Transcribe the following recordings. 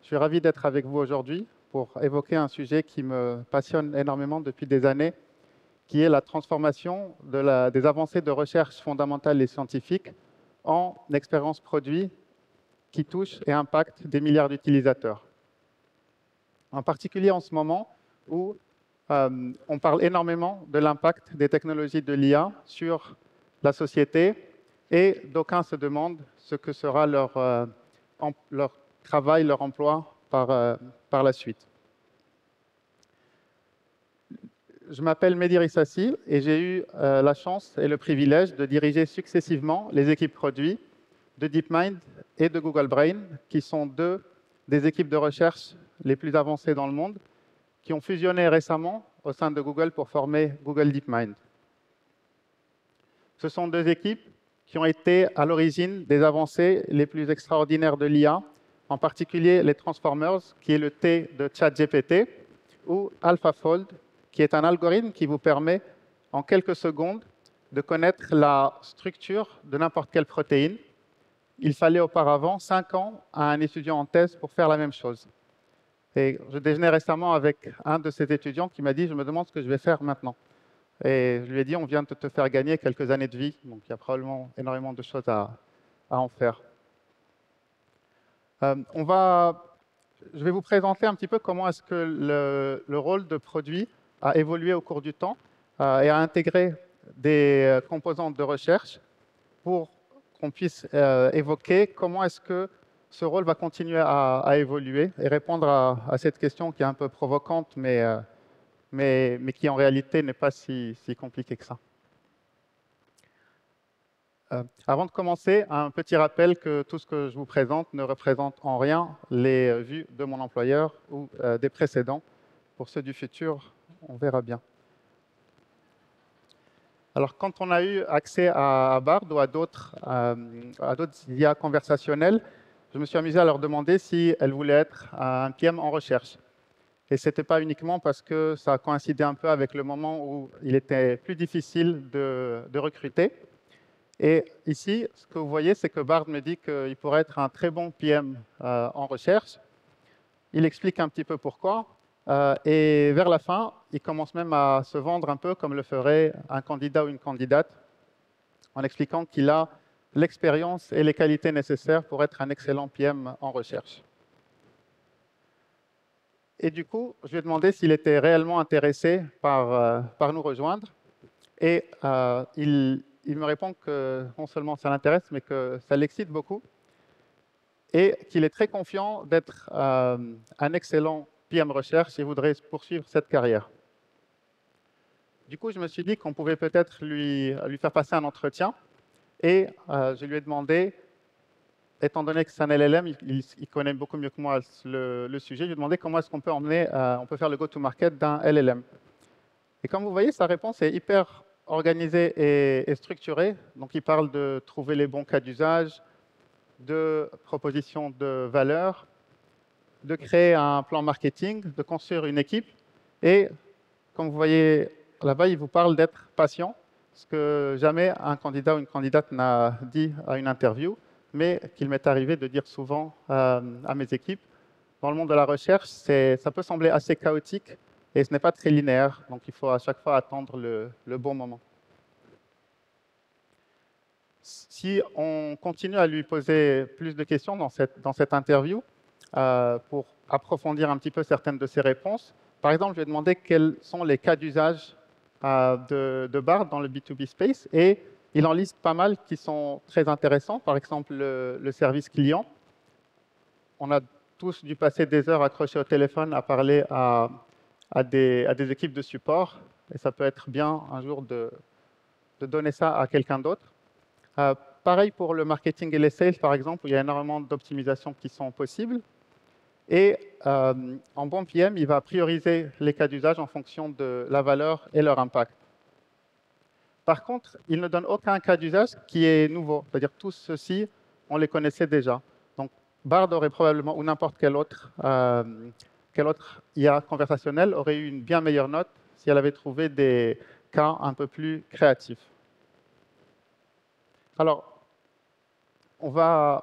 suis ravi d'être avec vous aujourd'hui pour évoquer un sujet qui me passionne énormément depuis des années, qui est la transformation des avancées de recherche fondamentale et scientifique en expériences produits qui touchent et impactent des milliards d'utilisateurs. En particulier en ce moment où on parle énormément de l'impact des technologies de l'IA sur la société et d'aucuns se demandent ce que sera leur travail, leur emploi par la suite. Je m'appelle Mehdi Rissassi et j'ai eu la chance et le privilège de diriger successivement les équipes produits de DeepMind et de Google Brain, qui sont deux des équipes de recherche les plus avancées dans le monde, qui ont fusionné récemment au sein de Google pour former Google DeepMind. Ce sont deux équipes qui ont été à l'origine des avancées les plus extraordinaires de l'IA, en particulier les Transformers, qui est le T de ChatGPT, ou AlphaFold, qui est un algorithme qui vous permet, en quelques secondes, de connaître la structure de n'importe quelle protéine. Il fallait auparavant 5 ans à un étudiant en thèse pour faire la même chose. Et je déjeunais récemment avec un de ces étudiants qui m'a dit « Je me demande ce que je vais faire maintenant ». Et je lui ai dit « On vient de te faire gagner quelques années de vie, donc il y a probablement énormément de choses à en faire ». Je vais vous présenter un petit peu comment est-ce que le rôle de produit a évolué au cours du temps et a intégré des composantes de recherche pour qu'on puisse évoquer comment est-ce que ce rôle va continuer à évoluer et répondre à cette question qui est un peu provocante, mais qui en réalité n'est pas si compliquée que ça. Avant de commencer, un petit rappel que tout ce que je vous présente ne représente en rien les vues de mon employeur ou des précédents. Pour ceux du futur, on verra bien. Alors, quand on a eu accès à Bard ou à d'autres IA conversationnelles, je me suis amusé à leur demander si elles voulaient être un PM en recherche. Et ce n'était pas uniquement parce que ça a coïncidé un peu avec le moment où il était plus difficile de recruter. Et ici, ce que vous voyez, c'est que Bard me dit qu'il pourrait être un très bon PM en recherche. Il explique un petit peu pourquoi. Et vers la fin, il commence même à se vendre un peu comme le ferait un candidat ou une candidate, en expliquant qu'il a l'expérience et les qualités nécessaires pour être un excellent PM en recherche. Et du coup, je lui ai demandé s'il était réellement intéressé par nous rejoindre. Et il me répond que non seulement ça l'intéresse, mais que ça l'excite beaucoup. Et qu'il est très confiant d'être un excellent PM recherche et voudrait poursuivre cette carrière. Du coup, je me suis dit qu'on pouvait peut-être lui faire passer un entretien. Et je lui ai demandé, étant donné que c'est un LLM, il connaît beaucoup mieux que moi le sujet, je lui ai demandé comment est-ce qu'on peut on peut faire le go-to-market d'un LLM. Et comme vous voyez, sa réponse est hyper organisée et structurée. Donc, il parle de trouver les bons cas d'usage, de proposition de valeur, de créer un plan marketing, de construire une équipe. Et comme vous voyez là-bas, il vous parle d'être patient, ce que jamais un candidat ou une candidate n'a dit à une interview, mais qu'il m'est arrivé de dire souvent à mes équipes. Dans le monde de la recherche, ça peut sembler assez chaotique et ce n'est pas très linéaire, donc il faut à chaque fois attendre le bon moment. Si on continue à lui poser plus de questions dans cette interview, pour approfondir un petit peu certaines de ses réponses, par exemple, je lui ai demandé quels sont les cas d'usage de Bard dans le B2B space, et il en liste pas mal qui sont très intéressants. Par exemple, le service client. On a tous dû passer des heures accrochés au téléphone à parler à des équipes de support, et ça peut être bien un jour de donner ça à quelqu'un d'autre. Pareil pour le marketing et les sales, par exemple, où il y a énormément d'optimisations qui sont possibles. Et en bon PM, il va prioriser les cas d'usage en fonction de la valeur et leur impact. Par contre, il ne donne aucun cas d'usage qui est nouveau. C'est-à-dire tous ceux-ci, on les connaissait déjà. Donc, Bard aurait probablement, ou n'importe quel autre IA conversationnel, aurait eu une bien meilleure note si elle avait trouvé des cas un peu plus créatifs. Alors, on va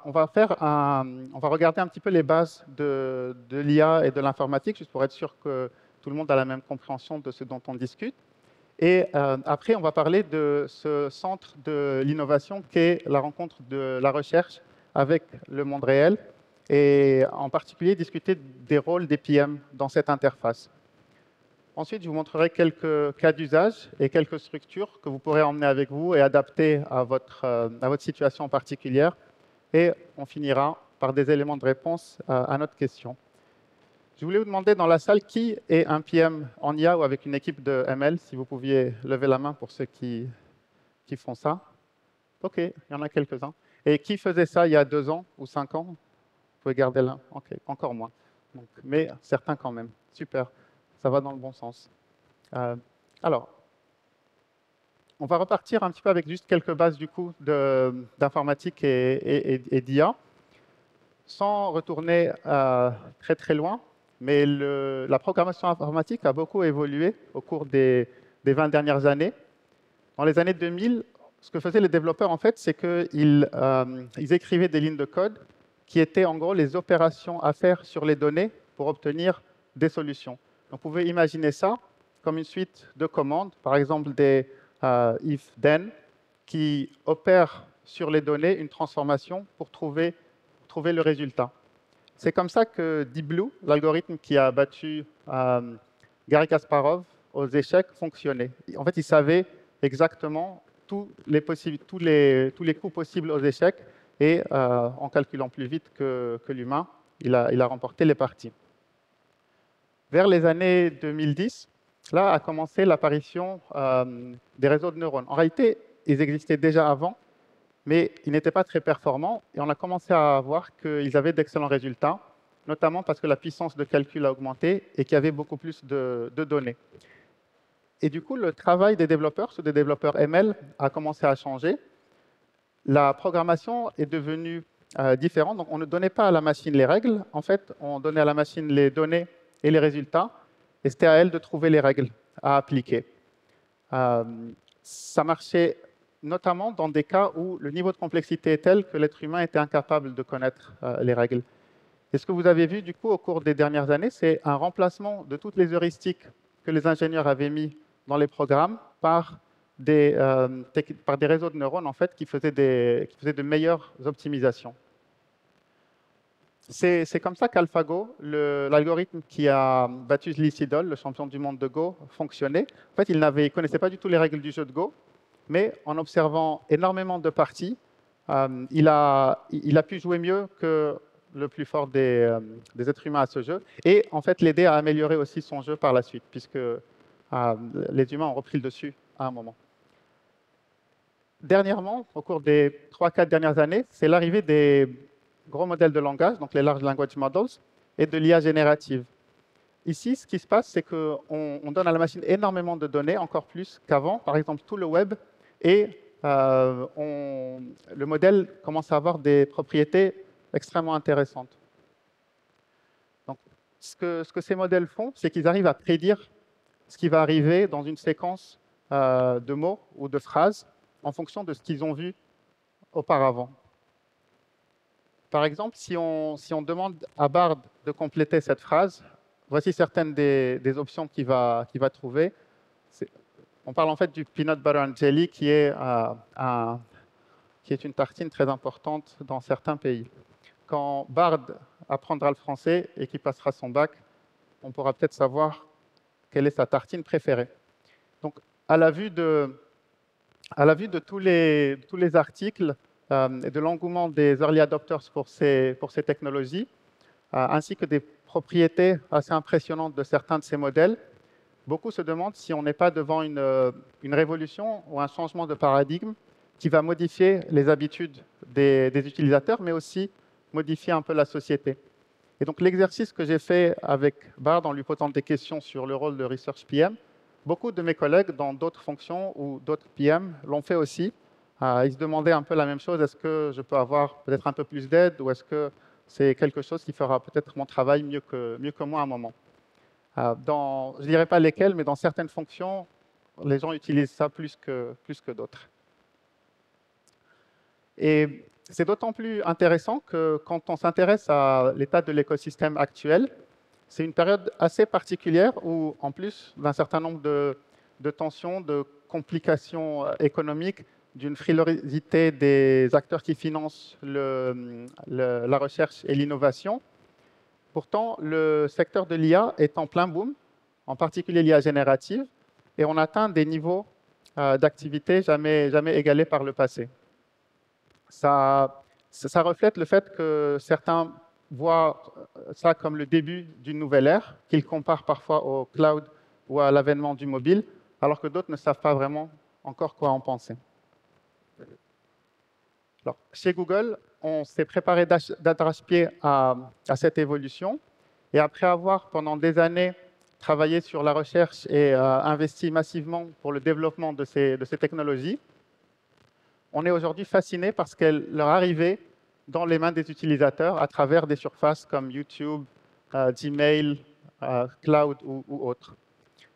regarder un petit peu les bases de l'IA et de l'informatique, juste pour être sûr que tout le monde a la même compréhension de ce dont on discute. Et après, on va parler de ce centre de l'innovation qu'est la rencontre de la recherche avec le monde réel, et en particulier discuter des rôles des PM dans cette interface. Ensuite, je vous montrerai quelques cas d'usage et quelques structures que vous pourrez emmener avec vous et adapter à votre situation particulière. Et on finira par des éléments de réponse à notre question. Je voulais vous demander dans la salle qui est un PM en IA ou avec une équipe de ML, si vous pouviez lever la main pour ceux qui font ça. OK, il y en a quelques-uns. Et qui faisait ça il y a 2 ans ou 5 ans? Vous pouvez garder là. OK, encore moins. Donc, mais certains quand même. Super, ça va dans le bon sens. Alors, on va repartir un petit peu avec juste quelques bases du coup d'informatique et d'IA, sans retourner très très loin. Mais la programmation informatique a beaucoup évolué au cours des 20 dernières années. Dans les années 2000, ce que faisaient les développeurs, en fait, c'est qu'ils écrivaient des lignes de code qui étaient en gros les opérations à faire sur les données pour obtenir des solutions. Donc, vous pouvez imaginer ça comme une suite de commandes, par exemple des if, then, qui opèrent sur les données une transformation pour trouver le résultat. C'est comme ça que Deep Blue, l'algorithme qui a battu Garry Kasparov aux échecs, fonctionnait. En fait, il savait exactement tous les coups possibles aux échecs, et en calculant plus vite que l'humain, il a remporté les parties. Vers les années 2010, là a commencé l'apparition des réseaux de neurones. En réalité, ils existaient déjà avant, mais ils n'étaient pas très performants, et on a commencé à voir qu'ils avaient d'excellents résultats, notamment parce que la puissance de calcul a augmenté et qu'il y avait beaucoup plus de données. Et du coup, le travail des développeurs, ceux des développeurs ML, a commencé à changer. La programmation est devenue différente. Donc, on ne donnait pas à la machine les règles. En fait, on donnait à la machine les données et les résultats, et c'était à elle de trouver les règles à appliquer. Ça marchait notamment dans des cas où le niveau de complexité est tel que l'être humain était incapable de connaître les règles. Et ce que vous avez vu, du coup, au cours des dernières années, c'est un remplacement de toutes les heuristiques que les ingénieurs avaient mis dans les programmes par des réseaux de neurones, en fait, qui faisaient de meilleures optimisations. C'est comme ça qu'AlphaGo, l'algorithme qui a battu Lee Sedol, le champion du monde de Go, fonctionnait. En fait, il ne connaissait pas du tout les règles du jeu de Go, mais en observant énormément de parties, il a pu jouer mieux que le plus fort des êtres humains à ce jeu, et en fait l'aider à améliorer aussi son jeu par la suite, puisque les humains ont repris le dessus à un moment. Dernièrement, au cours des 3-4 dernières années, c'est l'arrivée des gros modèles de langage, donc les Large Language Models, et de l'IA générative. Ici, ce qui se passe, c'est qu'on donne à la machine énormément de données, encore plus qu'avant, par exemple tout le web, et le modèle commence à avoir des propriétés extrêmement intéressantes. Donc, ce que ces modèles font, c'est qu'ils arrivent à prédire ce qui va arriver dans une séquence de mots ou de phrases en fonction de ce qu'ils ont vu auparavant. Par exemple, si on demande à Bard de compléter cette phrase, voici certaines des options qu'il va trouver. On parle en fait du peanut butter and jelly, qui est une tartine très importante dans certains pays. Quand Bard apprendra le français et qu'il passera son bac, on pourra peut-être savoir quelle est sa tartine préférée. Donc, à la vue de tous les articles et de l'engouement des early adopters pour ces technologies, ainsi que des propriétés assez impressionnantes de certains de ces modèles, beaucoup se demandent si on n'est pas devant une révolution ou un changement de paradigme qui va modifier les habitudes des utilisateurs, mais aussi modifier un peu la société. Et donc l'exercice que j'ai fait avec Bard en lui posant des questions sur le rôle de Research PM, beaucoup de mes collègues dans d'autres fonctions ou d'autres PM l'ont fait aussi. Ils se demandaient un peu la même chose, est-ce que je peux avoir peut-être un peu plus d'aide, ou est-ce que c'est quelque chose qui fera peut-être mon travail mieux que moi à un moment. Je ne dirais pas lesquelles, mais dans certaines fonctions, les gens utilisent ça plus que d'autres. Et c'est d'autant plus intéressant que quand on s'intéresse à l'état de l'écosystème actuel, c'est une période assez particulière où, en plus d'un certain nombre de tensions, de complications économiques, d'une frilosité des acteurs qui financent la recherche et l'innovation, pourtant, le secteur de l'IA est en plein boom, en particulier l'IA générative, et on atteint des niveaux d'activité jamais égalés par le passé. Ça reflète le fait que certains voient ça comme le début d'une nouvelle ère, qu'ils comparent parfois au cloud ou à l'avènement du mobile, alors que d'autres ne savent pas vraiment encore quoi en penser. Alors, chez Google, on s'est préparé d'arrache-pied à cette évolution, et après avoir pendant des années travaillé sur la recherche et investi massivement pour le développement de ces technologies, on est aujourd'hui fasciné parce qu'elles leur arrivaient dans les mains des utilisateurs à travers des surfaces comme YouTube, Gmail, Cloud ou autres.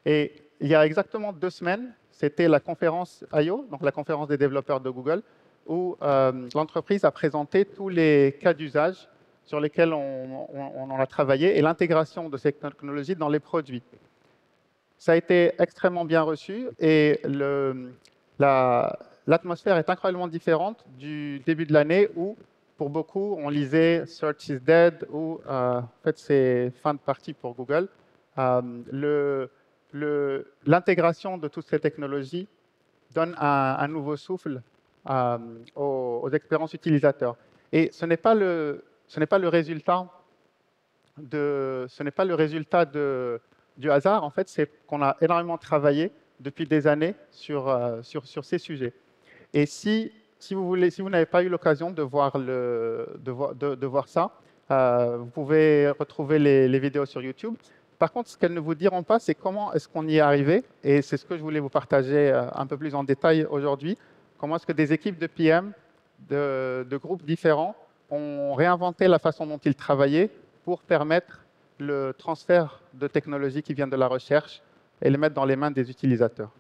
Et il y a exactement 2 semaines, c'était la conférence I/O, donc la conférence des développeurs de Google, où l'entreprise a présenté tous les cas d'usage sur lesquels on en a travaillé et l'intégration de ces technologies dans les produits. Ça a été extrêmement bien reçu et l'atmosphère est incroyablement différente du début de l'année où, pour beaucoup, on lisait Search is dead ou en fait, c'est fin de partie pour Google. L'intégration de toutes ces technologies donne un nouveau souffle aux expériences utilisateurs. Et ce n'est pas le résultat du hasard. En fait, c'est qu'on a énormément travaillé depuis des années sur ces sujets. Et si vous n'avez pas eu l'occasion de voir ça, vous pouvez retrouver les vidéos sur YouTube. Par contre, ce qu'elles ne vous diront pas, c'est comment est-ce qu'on y est arrivé. Et c'est ce que je voulais vous partager un peu plus en détail aujourd'hui. Comment est-ce que des équipes de PM de groupes différents ont réinventé la façon dont ils travaillaient pour permettre le transfert de technologies qui viennent de la recherche et les mettre dans les mains des utilisateurs.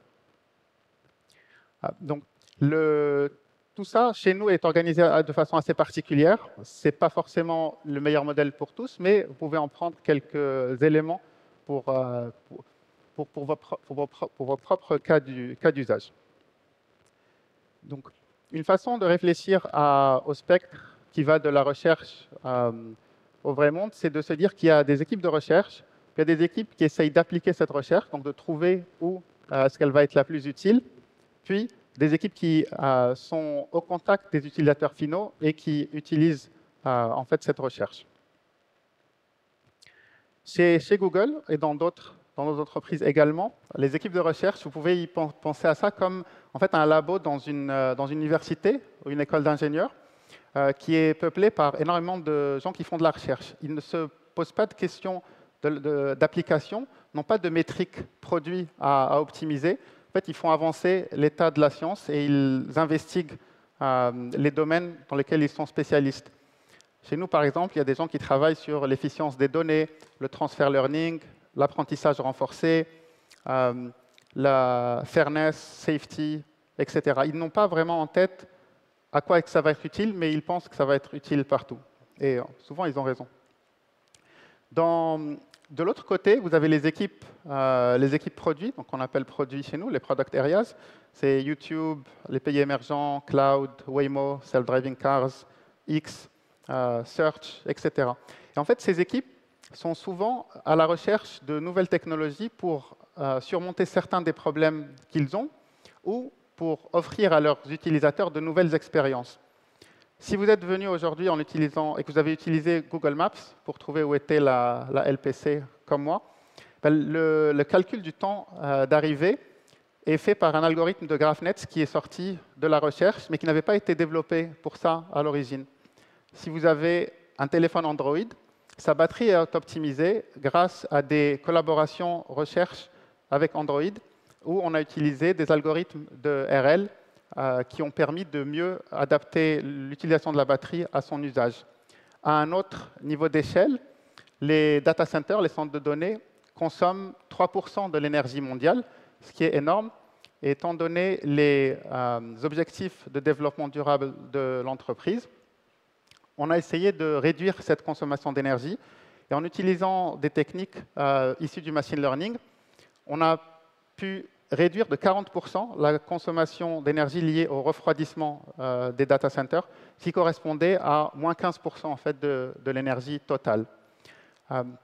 Donc, tout ça, chez nous, est organisé de façon assez particulière. Ce n'est pas forcément le meilleur modèle pour tous, mais vous pouvez en prendre quelques éléments pour vos propres cas d'usage. Donc, une façon de réfléchir au spectre qui va de la recherche au vrai monde, c'est de se dire qu'il y a des équipes de recherche, il y a des équipes qui essayent d'appliquer cette recherche, donc de trouver où est-ce qu'elle va être la plus utile, puis des équipes qui sont au contact des utilisateurs finaux et qui utilisent en fait cette recherche. Chez Google et dans nos entreprises également, les équipes de recherche, vous pouvez y penser à ça comme en fait un labo dans une université ou une école d'ingénieurs qui est peuplé par énormément de gens qui font de la recherche. Ils ne se posent pas de questions d'application, n'ont pas de métriques produits à optimiser. En fait, ils font avancer l'état de la science et ils investiguent les domaines dans lesquels ils sont spécialistes. Chez nous, par exemple, il y a des gens qui travaillent sur l'efficience des données, le transfer learning, l'apprentissage renforcé, la fairness, safety, etc. Ils n'ont pas vraiment en tête à quoi ça va être utile, mais ils pensent que ça va être utile partout. Et souvent, ils ont raison. De l'autre côté, vous avez les équipes produits, donc on appelle produits chez nous, les product areas. C'est YouTube, les pays émergents, Cloud, Waymo, Self-Driving Cars, X, Search, etc. Et en fait, ces équipes sont souvent à la recherche de nouvelles technologies pour surmonter certains des problèmes qu'ils ont ou pour offrir à leurs utilisateurs de nouvelles expériences. Si vous êtes venu aujourd'hui en utilisant et que vous avez utilisé Google Maps pour trouver où était la LPC comme moi, le calcul du temps d'arrivée est fait par un algorithme de GraphNet qui est sorti de la recherche, mais qui n'avait pas été développé pour ça à l'origine. Si vous avez un téléphone Android, sa batterie est optimisée grâce à des collaborations recherche avec Android, où on a utilisé des algorithmes de RL qui ont permis de mieux adapter l'utilisation de la batterie à son usage. À un autre niveau d'échelle, les data centers, les centres de données, consomment 3% de l'énergie mondiale, ce qui est énorme, et étant donné les objectifs de développement durable de l'entreprise, on a essayé de réduire cette consommation d'énergie. Et en utilisant des techniques issues du machine learning, on a pu réduire de 40% la consommation d'énergie liée au refroidissement des data centers, qui correspondait à moins 15% en fait, de l'énergie totale.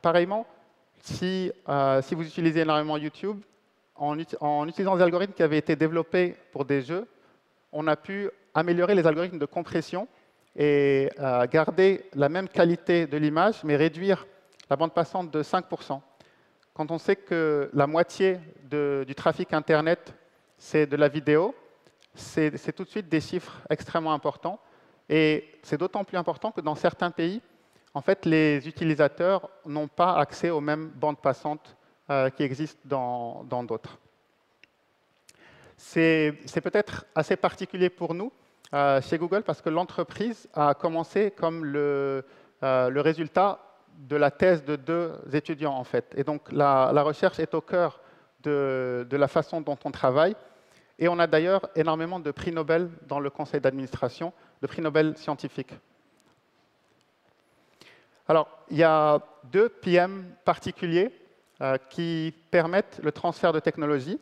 Pareillement, si vous utilisez énormément YouTube, en utilisant des algorithmes qui avaient été développés pour des jeux, on a pu améliorer les algorithmes de compression et garder la même qualité de l'image, mais réduire la bande passante de 5%. Quand on sait que la moitié du trafic Internet, c'est de la vidéo, c'est tout de suite des chiffres extrêmement importants. Et c'est d'autant plus important que dans certains pays, en fait, les utilisateurs n'ont pas accès aux mêmes bandes passantes qui existent dans d'autres. C'est peut-être assez particulier pour nous chez Google parce que l'entreprise a commencé comme le résultat de la thèse de 2 étudiants, en fait. Et donc, la recherche est au cœur de la façon dont on travaille. Et on a d'ailleurs énormément de prix Nobel dans le conseil d'administration, de prix Nobel scientifiques. Alors, il y a 2 PM particuliers qui permettent le transfert de technologie.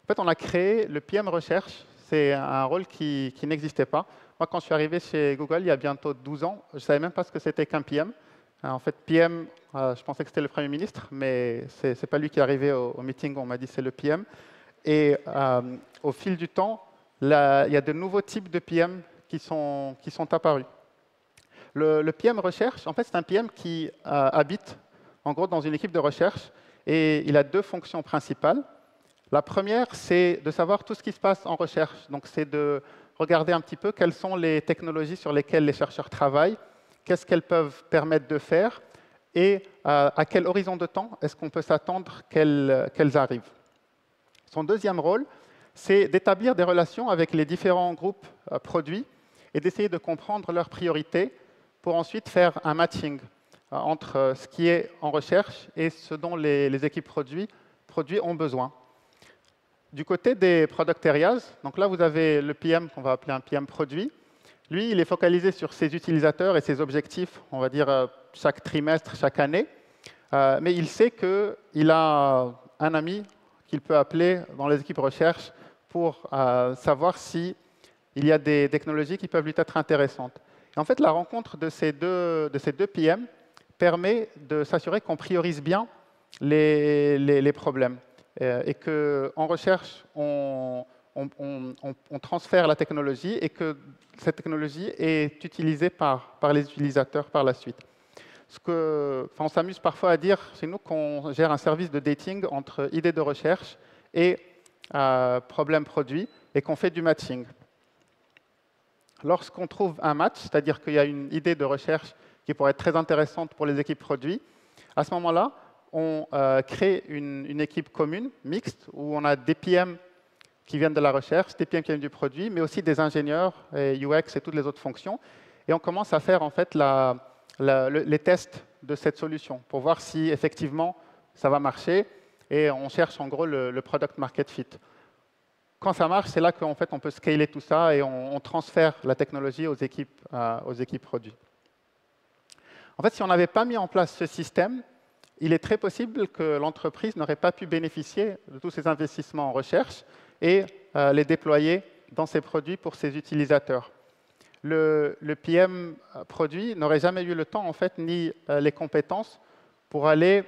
En fait, on a créé le PM Recherche. C'est un rôle qui n'existait pas. Moi, quand je suis arrivé chez Google, il y a bientôt 12 ans, je ne savais même pas ce que c'était qu'un PM. En fait, PM, je pensais que c'était le Premier ministre, mais ce n'est pas lui qui est arrivé au meeting, on m'a dit c'est le PM. Et au fil du temps, il y a de nouveaux types de PM qui sont apparus. Le PM recherche, en fait, c'est un PM qui habite, en gros, dans une équipe de recherche, et il a 2 fonctions principales. La première, c'est de savoir tout ce qui se passe en recherche. Donc, c'est de regarder un petit peu quelles sont les technologies sur lesquelles les chercheurs travaillent, qu'est-ce qu'elles peuvent permettre de faire, et à quel horizon de temps est-ce qu'on peut s'attendre qu'elles arrivent. Son deuxième rôle, c'est d'établir des relations avec les différents groupes produits et d'essayer de comprendre leurs priorités pour ensuite faire un matching entre ce qui est en recherche et ce dont les équipes produits ont besoin. Du côté des product areas, donc là vous avez le PM qu'on va appeler un PM produit. Lui, il est focalisé sur ses utilisateurs et ses objectifs, on va dire chaque trimestre, chaque année. Mais il sait qu'il a un ami qu'il peut appeler dans les équipes recherche pour savoir s'il y a des technologies qui peuvent lui être intéressantes. Et en fait, la rencontre de ces deux PM permet de s'assurer qu'on priorise bien les problèmes et qu'en recherche, on transfère la technologie et que cette technologie est utilisée par les utilisateurs par la suite. On s'amuse parfois à dire chez nous qu'on gère un service de dating entre idées de recherche et problèmes produits et qu'on fait du matching. Lorsqu'on trouve un match, c'est-à-dire qu'il y a une idée de recherche qui pourrait être très intéressante pour les équipes produits, à ce moment-là, on crée une équipe commune, mixte, où on a des PM qui viennent de la recherche, des PM qui viennent du produit, mais aussi des ingénieurs, et UX et toutes les autres fonctions. Et on commence à faire en fait les tests de cette solution pour voir si effectivement ça va marcher. Et on cherche en gros le product market fit. Quand ça marche, c'est là qu'en fait on peut scaler tout ça et on transfère la technologie aux équipes produits. En fait, si on n'avait pas mis en place ce système, il est très possible que l'entreprise n'aurait pas pu bénéficier de tous ces investissements en recherche et les déployer dans ses produits pour ses utilisateurs. Le PM produit n'aurait jamais eu le temps, en fait, ni les compétences pour aller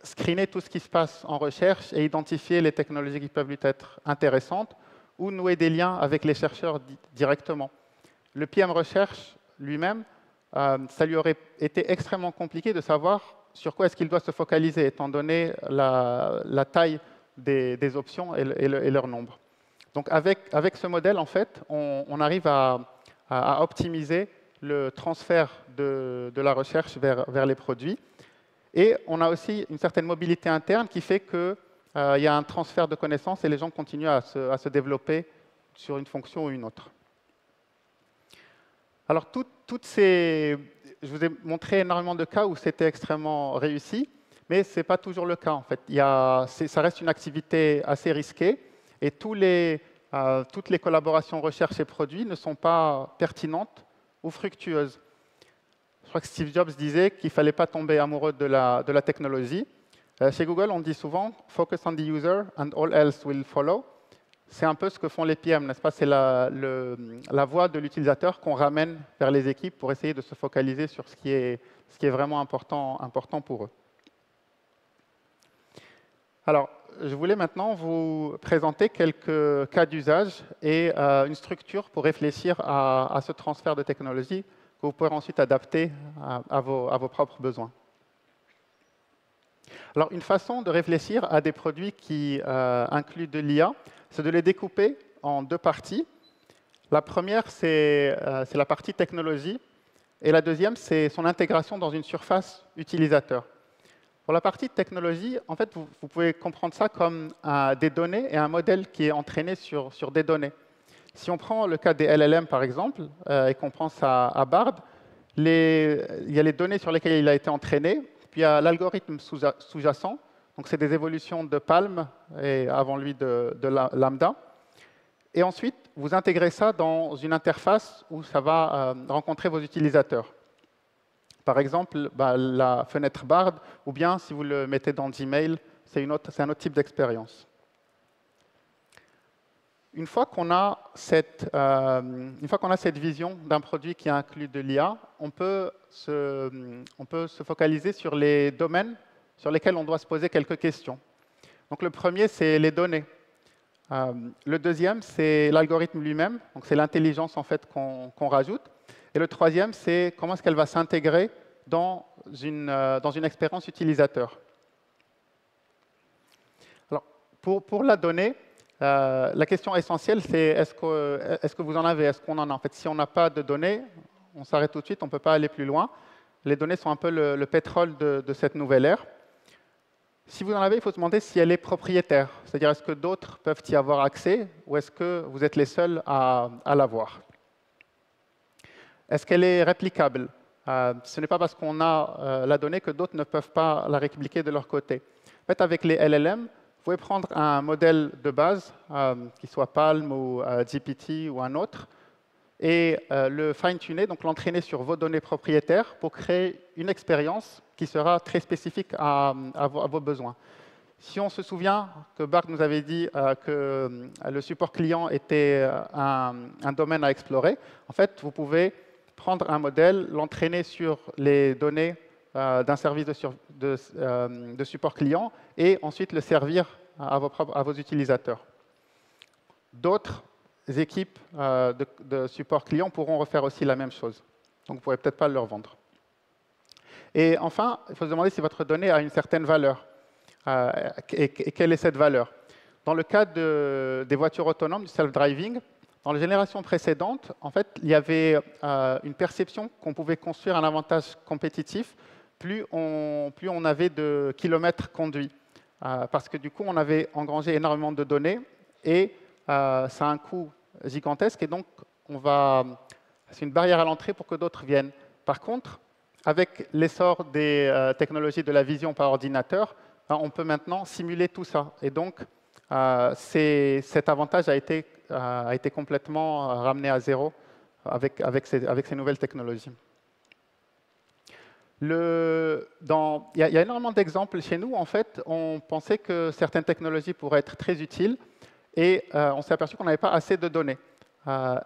screener tout ce qui se passe en recherche et identifier les technologies qui peuvent lui être intéressantes ou nouer des liens avec les chercheurs directement. Le PM recherche lui-même, ça lui aurait été extrêmement compliqué de savoir sur quoi est-ce qu'il doit se focaliser, étant donné la taille des options et leur nombre. Donc avec ce modèle, en fait, on arrive à optimiser le transfert de la recherche vers les produits. Et on a aussi une certaine mobilité interne qui fait qu'il y a un transfert de connaissances et les gens continuent à se développer sur une fonction ou une autre. Alors, je vous ai montré énormément de cas où c'était extrêmement réussi, mais ce n'est pas toujours le cas, en fait. Ça reste une activité assez risquée et toutes les collaborations recherche et produits ne sont pas pertinentes ou fructueuses. crois que Steve Jobs disait qu'il ne fallait pas tomber amoureux de la technologie. Chez Google, on dit souvent « focus on the user and all else will follow ». C'est un peu ce que font les PM, n'est-ce pas? C'est la voix de l'utilisateur qu'on ramène vers les équipes pour essayer de se focaliser sur ce qui est vraiment important pour eux. Alors, je voulais maintenant vous présenter quelques cas d'usage et une structure pour réfléchir à ce transfert de technologie que vous pourrez ensuite adapter à vos propres besoins. Alors, une façon de réfléchir à des produits qui incluent de l'IA, c'est de les découper en deux parties. La première, c'est la partie technologie, et la deuxième, c'est son intégration dans une surface utilisateur. Pour la partie technologie, en fait, vous pouvez comprendre ça comme des données et un modèle qui est entraîné sur des données. Si on prend le cas des LLM, par exemple, et qu'on pense à Bard, il y a les données sur lesquelles il a été entraîné, puis il y a l'algorithme sous-jacent. Donc, c'est des évolutions de Palm et avant lui de Lambda. Et ensuite, vous intégrez ça dans une interface où ça va rencontrer vos utilisateurs. Par exemple, la fenêtre Bard, ou bien si vous le mettez dans Gmail, c'est un autre type d'expérience. Une fois qu'on a cette vision d'un produit qui inclut de l'IA, on peut se focaliser sur les domaines sur lesquels on doit se poser quelques questions. Donc, le premier, c'est les données. Le deuxième, c'est l'algorithme lui-même. Donc, c'est l'intelligence en fait qu'on rajoute. Et le troisième, c'est comment est-ce qu'elle va s'intégrer dans une expérience utilisateur. Alors, pour la donnée, la question essentielle, c'est est-ce que vous en avez, est-ce qu'on en a? En fait, si on n'a pas de données, on s'arrête tout de suite, on ne peut pas aller plus loin. Les données sont un peu le pétrole de cette nouvelle ère. Si vous en avez, il faut se demander si elle est propriétaire. C'est-à-dire, est-ce que d'autres peuvent y avoir accès ou est-ce que vous êtes les seuls à l'avoir? Est-ce qu'elle est réplicable? Ce n'est pas parce qu'on a la donnée que d'autres ne peuvent pas la répliquer de leur côté. En fait, avec les LLM, vous pouvez prendre un modèle de base, qui soit Palm ou GPT ou un autre, et le fine-tuner, donc l'entraîner sur vos données propriétaires pour créer une expérience qui sera très spécifique à vos besoins. Si on se souvient que Bart nous avait dit que le support client était un domaine à explorer, en fait, vous pouvez prendre un modèle, l'entraîner sur les données d'un service de support client et ensuite le servir à vos utilisateurs. D'autres équipes de support client pourront refaire aussi la même chose. Donc, vous ne pourrez peut-être pas leur vendre. Et enfin, il faut se demander si votre donnée a une certaine valeur. Et quelle est cette valeur? Dans le cas des voitures autonomes, du self-driving, dans les générations précédentes, en fait, il y avait une perception qu'on pouvait construire un avantage compétitif plus on avait de kilomètres conduits. Parce que du coup, on avait engrangé énormément de données et ça a un coût gigantesque. Et donc, c'est une barrière à l'entrée pour que d'autres viennent. Par contre, avec l'essor des technologies de la vision par ordinateur, on peut maintenant simuler tout ça. Et donc, cet avantage a été complètement ramené à zéro avec ces nouvelles technologies. Il y a énormément d'exemples chez nous. En fait, on pensait que certaines technologies pourraient être très utiles et on s'est aperçu qu'on n'avait pas assez de données.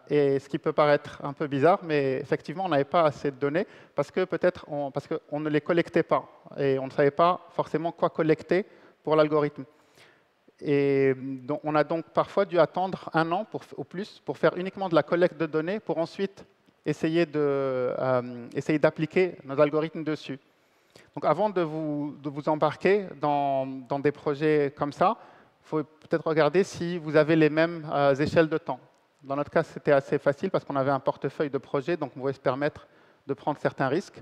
Et ce qui peut paraître un peu bizarre, mais effectivement, on n'avait pas assez de données parce qu'on ne les collectait pas et on ne savait pas forcément quoi collecter pour l'algorithme. Et donc, on a donc parfois dû attendre 1 an au plus pour faire uniquement de la collecte de données pour ensuite essayer d'appliquer nos algorithmes dessus. Donc, avant de vous embarquer dans des projets comme ça, il faut peut-être regarder si vous avez les mêmes échelles de temps. Dans notre cas, c'était assez facile parce qu'on avait un portefeuille de projets, donc on pouvait se permettre de prendre certains risques.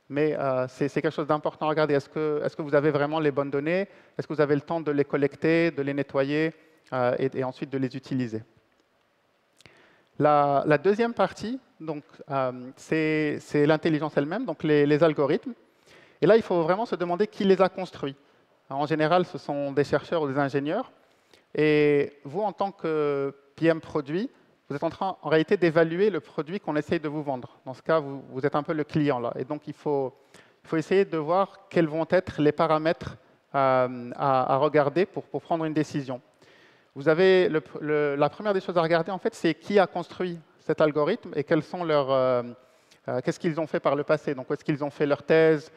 Mais c'est quelque chose d'important à regarder. Est-ce que vous avez vraiment les bonnes données? Est-ce que vous avez le temps de les collecter, de les nettoyer et ensuite de les utiliser? La deuxième partie, c'est l'intelligence elle-même, donc les algorithmes. Et là, il faut vraiment se demander qui les a construits. Alors, en général, ce sont des chercheurs ou des ingénieurs. Et vous, en tant que PM produit, vous êtes en train, en réalité, d'évaluer le produit qu'on essaye de vous vendre. Dans ce cas, vous êtes un peu le client là. Et donc, il faut essayer de voir quels vont être les paramètres à regarder pour prendre une décision. Vous avez la première des choses à regarder, en fait, c'est qui a construit cet algorithme et quels sont qu'est-ce qu'ils ont fait par le passé. Donc, où est-ce qu'ils ont fait leur thèse,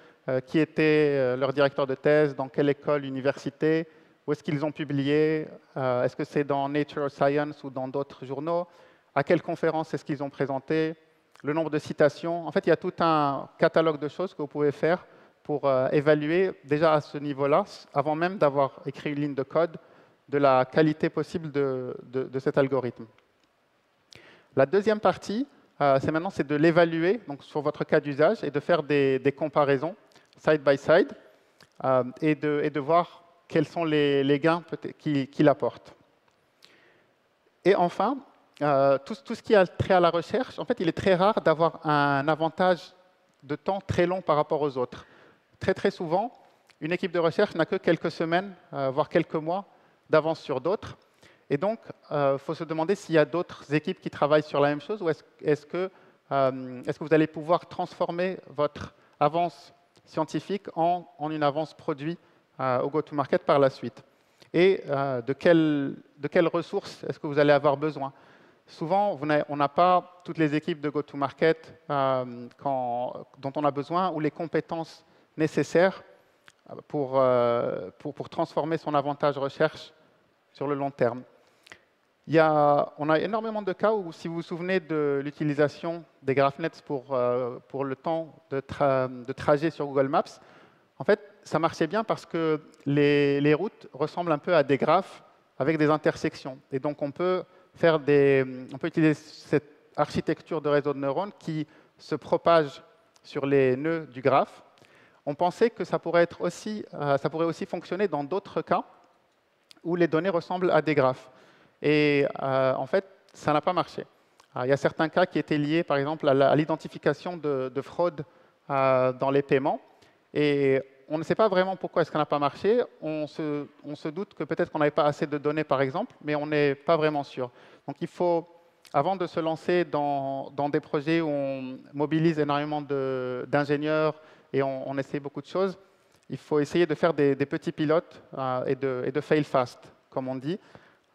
qui était leur directeur de thèse, dans quelle école, université, où est-ce qu'ils ont publié, est-ce que c'est dans Nature Science ou dans d'autres journaux, à quelle conférence est-ce qu'ils ont présenté, le nombre de citations. En fait, il y a tout un catalogue de choses que vous pouvez faire pour évaluer déjà à ce niveau-là, avant même d'avoir écrit une ligne de code, de la qualité possible de cet algorithme. La deuxième partie, c'est de l'évaluer donc sur votre cas d'usage et de faire des comparaisons side by side et de voir quels sont les gains qu'il apporte. Et enfin, tout ce qui a trait à la recherche, en fait, il est très rare d'avoir un avantage de temps très long par rapport aux autres. Très souvent, une équipe de recherche n'a que quelques semaines, voire quelques mois d'avance sur d'autres. Et donc, il faut se demander s'il y a d'autres équipes qui travaillent sur la même chose ou est-ce que vous allez pouvoir transformer votre avance scientifique en une avance produit au go-to-market par la suite. Et de quelles ressources est-ce que vous allez avoir besoin? Souvent, on n'a pas toutes les équipes de go-to-market dont on a besoin ou les compétences nécessaires pour transformer son avantage recherche sur le long terme. On a énormément de cas où, si vous vous souvenez de l'utilisation des GraphNets pour le temps de trajet sur Google Maps, en fait, ça marchait bien parce que les routes ressemblent un peu à des graphes avec des intersections. Et donc, on peut utiliser cette architecture de réseau de neurones qui se propage sur les nœuds du graphe. On pensait que ça pourrait aussi fonctionner dans d'autres cas où les données ressemblent à des graphes. Et en fait, ça n'a pas marché. Il y a certains cas qui étaient liés, par exemple, à l'identification de fraude dans les paiements. Et on ne sait pas vraiment pourquoi est-ce que ça n'a pas marché. On se doute que peut-être qu'on n'avait pas assez de données, par exemple, mais on n'est pas vraiment sûr. Donc il faut, avant de se lancer dans des projets où on mobilise énormément d'ingénieurs et on essaie beaucoup de choses, il faut essayer de faire des petits pilotes et de fail fast, comme on dit,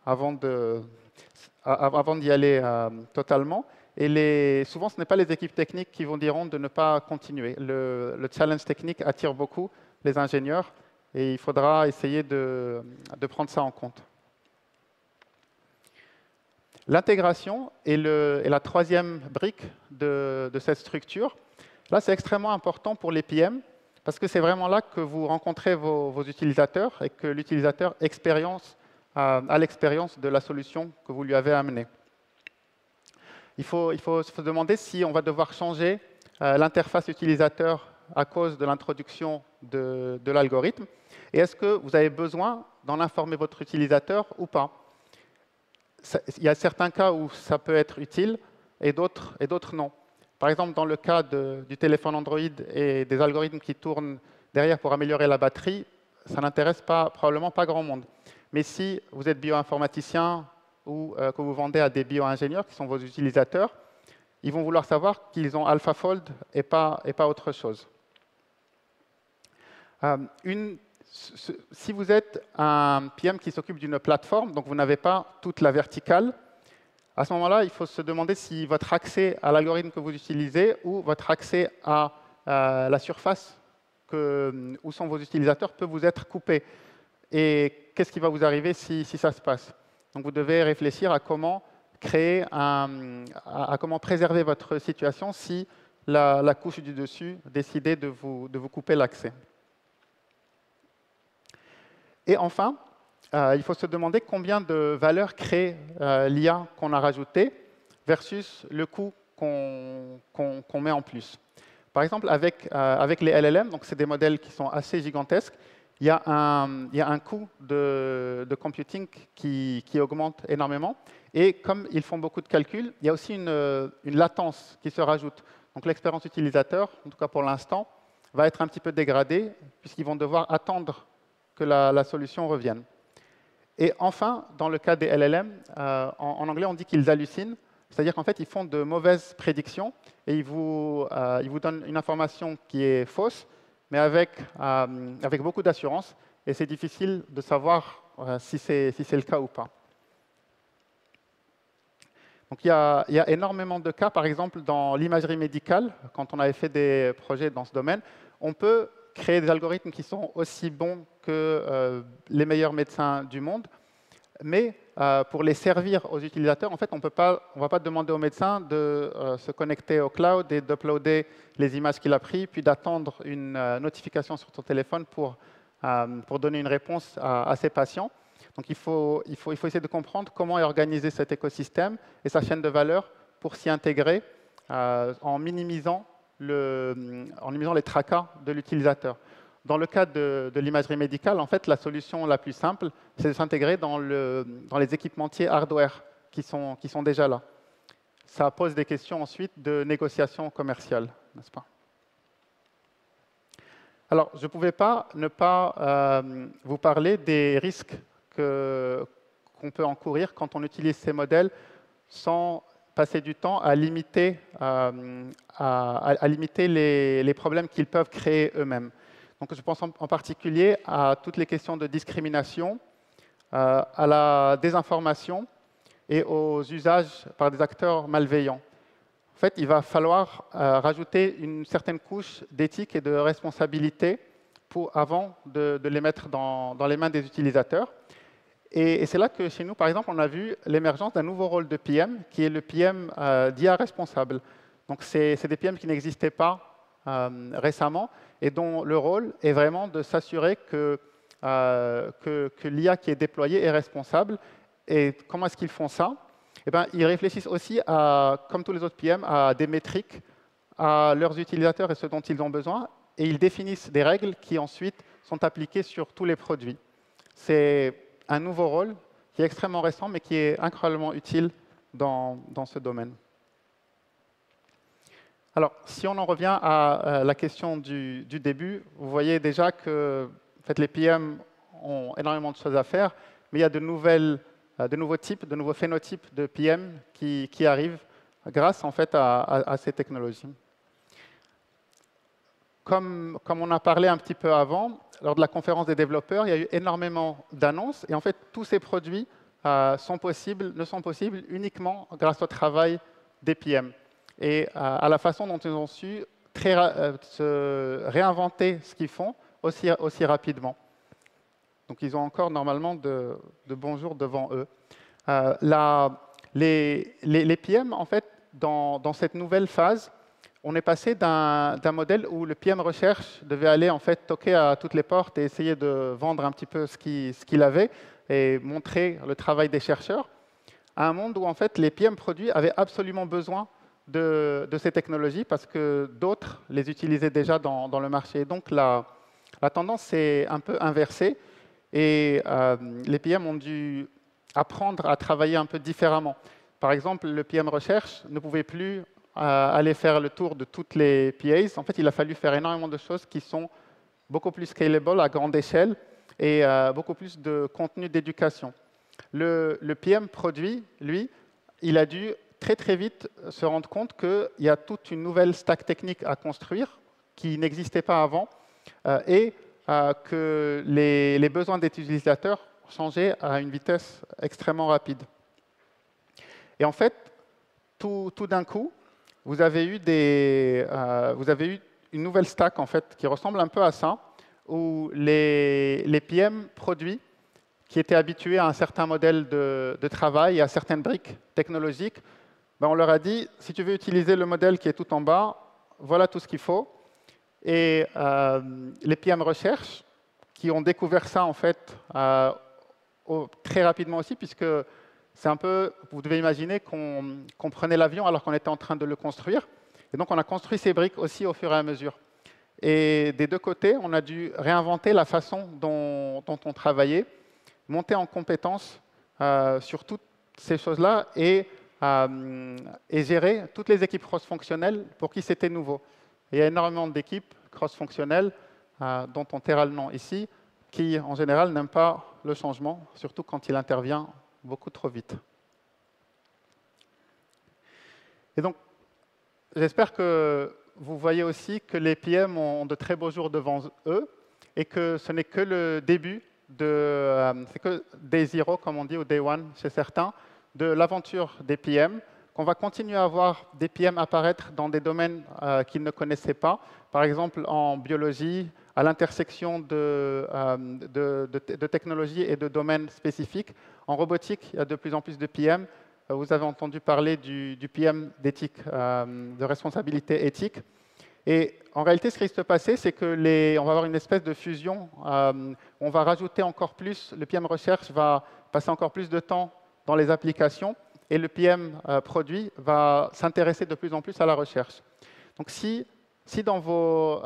avant d'y aller totalement. Et souvent, ce n'est pas les équipes techniques qui vous diront de ne pas continuer. Le challenge technique attire beaucoup les ingénieurs et il faudra essayer de prendre ça en compte. L'intégration est la troisième brique de cette structure. Là, c'est extrêmement important pour les PM parce que c'est vraiment là que vous rencontrez vos utilisateurs et que l'utilisateur a l'expérience de la solution que vous lui avez amenée. Il faut se demander si on va devoir changer l'interface utilisateur à cause de l'introduction de l'algorithme. Et est-ce que vous avez besoin d'en informer votre utilisateur ou pas? Il y a certains cas où ça peut être utile et d'autres non. Par exemple, dans le cas du téléphone Android et des algorithmes qui tournent derrière pour améliorer la batterie, ça n'intéresse probablement pas grand monde. Mais si vous êtes bioinformaticien ou que vous vendez à des bio-ingénieurs qui sont vos utilisateurs, ils vont vouloir savoir qu'ils ont AlphaFold et pas autre chose. Si vous êtes un PM qui s'occupe d'une plateforme, donc vous n'avez pas toute la verticale, à ce moment-là, il faut se demander si votre accès à l'algorithme que vous utilisez ou votre accès à la surface où sont vos utilisateurs peut vous être coupé. Et qu'est-ce qui va vous arriver si ça se passe? Donc vous devez réfléchir à comment comment préserver votre situation si la couche du dessus décidait de vous couper l'accès. Et enfin, il faut se demander combien de valeur crée l'IA qu'on a rajoutée versus le coût qu'on met en plus. Par exemple, avec les LLM, donc c'est des modèles qui sont assez gigantesques, il y a un coût de computing qui augmente énormément. Et comme ils font beaucoup de calculs, il y a aussi une latence qui se rajoute. Donc l'expérience utilisateur, en tout cas pour l'instant, va être un petit peu dégradée puisqu'ils vont devoir attendre que la solution revienne. Et enfin, dans le cas des LLM, en anglais, on dit qu'ils hallucinent. C'est-à-dire qu'en fait, ils font de mauvaises prédictions et ils vous donnent une information qui est fausse, mais avec beaucoup d'assurance. Et c'est difficile de savoir si c'est le cas ou pas. Donc, il y a énormément de cas, par exemple, dans l'imagerie médicale, quand on avait fait des projets dans ce domaine, on peut créer des algorithmes qui sont aussi bons que les meilleurs médecins du monde, mais pour les servir aux utilisateurs, en fait, on ne va pas demander au médecin de se connecter au cloud et d'uploader les images qu'il a prises, puis d'attendre une notification sur son téléphone pour donner une réponse à ses patients. Donc, il faut essayer de comprendre comment est organisé cet écosystème et sa chaîne de valeur pour s'y intégrer en minimisant les tracas de l'utilisateur. Dans le cas de l'imagerie médicale, en fait, la solution la plus simple, c'est de s'intégrer dans les équipementiers hardware qui sont déjà là. Ça pose des questions ensuite de négociation commerciale, n'est-ce pas? Alors, je ne pouvais pas ne pas vous parler des risques qu'on peut encourir quand on utilise ces modèles sans passer du temps à limiter les problèmes qu'ils peuvent créer eux-mêmes. Donc, je pense en particulier à toutes les questions de discrimination, à la désinformation et aux usages par des acteurs malveillants. En fait, il va falloir rajouter une certaine couche d'éthique et de responsabilité avant de les mettre dans les mains des utilisateurs. Et c'est là que chez nous, par exemple, on a vu l'émergence d'un nouveau rôle de PM, qui est le PM d'IA responsable. Donc, c'est des PM qui n'existaient pas récemment et dont le rôle est vraiment de s'assurer que l'IA qui est déployée est responsable. Et comment est-ce qu'ils font ça? Eh bien, ils réfléchissent aussi, comme tous les autres PM, à des métriques, à leurs utilisateurs et ce dont ils ont besoin, et ils définissent des règles qui ensuite sont appliquées sur tous les produits. C'est un nouveau rôle qui est extrêmement récent, mais qui est incroyablement utile dans ce domaine. Alors, si on en revient à la question du début, vous voyez déjà que en fait, les PM ont énormément de choses à faire, mais il y a de nouveaux types, de nouveaux phénotypes de PM qui arrivent grâce en fait, à ces technologies. Comme on a parlé un petit peu avant, lors de la conférence des développeurs, il y a eu énormément d'annonces. Et en fait, tous ces produits ne sont possibles uniquement grâce au travail des PM. Et à la façon dont ils ont su se réinventer ce qu'ils font aussi rapidement. Donc, ils ont encore normalement de bons jours devant eux. Les PM, en fait, dans cette nouvelle phase, on est passé d'un modèle où le PM recherche devait aller en fait toquer à toutes les portes et essayer de vendre un petit peu ce qu'il avait et montrer le travail des chercheurs, à un monde où en fait les PM produits avaient absolument besoin de ces technologies parce que d'autres les utilisaient déjà dans le marché. Donc la tendance s'est un peu inversée et les PM ont dû apprendre à travailler un peu différemment. Par exemple, le PM recherche ne pouvait plus aller faire le tour de toutes les PAs. En fait, il a fallu faire énormément de choses qui sont beaucoup plus scalable à grande échelle et beaucoup plus de contenu d'éducation. Le PM produit, lui, il a dû très vite se rendre compte qu'il y a toute une nouvelle stack technique à construire qui n'existait pas avant et que les besoins des utilisateurs changeaient à une vitesse extrêmement rapide. Et en fait, tout d'un coup, vous avez eu une nouvelle stack en fait, qui ressemble un peu à ça, où les PM produits, qui étaient habitués à un certain modèle de travail et à certaines briques technologiques, ben on leur a dit, si tu veux utiliser le modèle qui est tout en bas, voilà tout ce qu'il faut. Et les PM recherche, qui ont découvert ça en fait très rapidement aussi, puisque c'est un peu, vous devez imaginer qu'on prenait l'avion alors qu'on était en train de le construire. Et donc, on a construit ces briques aussi au fur et à mesure. Et des deux côtés, on a dû réinventer la façon dont on travaillait, monter en compétences sur toutes ces choses-là et gérer toutes les équipes cross-fonctionnelles pour qui c'était nouveau. Et il y a énormément d'équipes cross-fonctionnelles, dont on taira le nom ici, qui, en général, n'aiment pas le changement, surtout quand il intervient beaucoup trop vite. Et donc, j'espère que vous voyez aussi que les PM ont de très beaux jours devant eux et que ce n'est que le début c'est que Day Zero, comme on dit, ou Day One chez certains, de l'aventure des PM, qu'on va continuer à voir des PM apparaître dans des domaines qu'ils ne connaissaient pas, par exemple en biologie, à l'intersection de technologies et de domaines spécifiques. En robotique, il y a de plus en plus de PM. Vous avez entendu parler du PM d'éthique, de responsabilité éthique. Et en réalité, ce qui risque de passer, c'est que on va avoir une espèce de fusion. On va rajouter encore plus, le PM recherche va passer encore plus de temps dans les applications et le PM produit va s'intéresser de plus en plus à la recherche. Donc si dans vos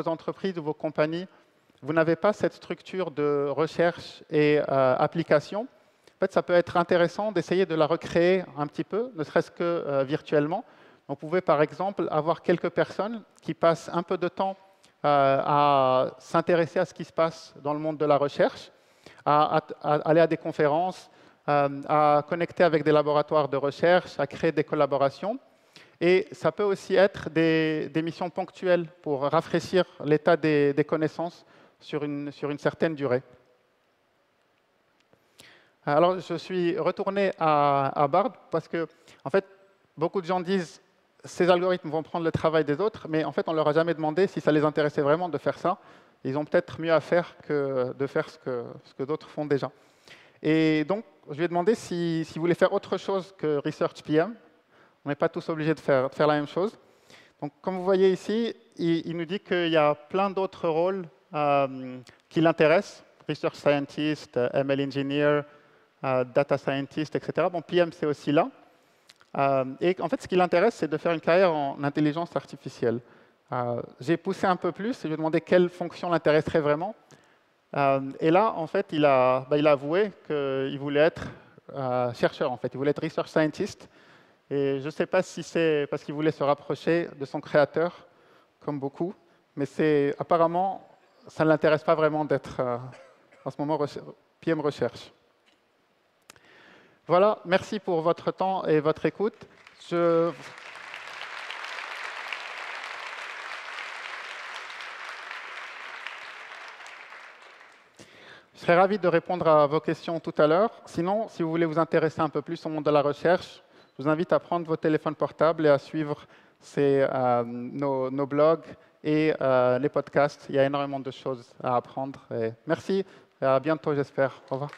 entreprises ou vos compagnies, vous n'avez pas cette structure de recherche et application, en fait, ça peut être intéressant d'essayer de la recréer un petit peu, ne serait-ce que virtuellement. Vous pouvez, par exemple, avoir quelques personnes qui passent un peu de temps à s'intéresser à ce qui se passe dans le monde de la recherche, à aller à des conférences, à connecter avec des laboratoires de recherche, à créer des collaborations. Et ça peut aussi être des missions ponctuelles pour rafraîchir l'état des connaissances sur une certaine durée. Alors, je suis retourné à Bard parce que, en fait, beaucoup de gens disent ces algorithmes vont prendre le travail des autres, mais en fait, on ne leur a jamais demandé si ça les intéressait vraiment de faire ça. Ils ont peut-être mieux à faire que de faire ce que d'autres font déjà. Et donc, je lui ai demandé s'il voulait faire autre chose que Research PM. On n'est pas tous obligés de faire la même chose. Donc, comme vous voyez ici, il nous dit qu'il y a plein d'autres rôles qui l'intéressent. Research Scientist, ML Engineer, Data Scientist, etc. Bon, PM, c'est aussi là. Et en fait, ce qui l'intéresse, c'est de faire une carrière en intelligence artificielle. J'ai poussé un peu plus et je lui ai demandé quelle fonction l'intéresserait vraiment. Et là, en fait, il a avoué qu'il voulait être chercheur, en fait. Il voulait être research scientist. Et je ne sais pas si c'est parce qu'il voulait se rapprocher de son créateur, comme beaucoup, mais apparemment, ça ne l'intéresse pas vraiment d'être, en ce moment, PM recherche. Voilà, merci pour votre temps et votre écoute. Je serais ravi de répondre à vos questions tout à l'heure. Sinon, si vous voulez vous intéresser un peu plus au monde de la recherche, je vous invite à prendre vos téléphones portables et à suivre nos blogs et les podcasts. Il y a énormément de choses à apprendre. Et merci et à bientôt, j'espère. Au revoir.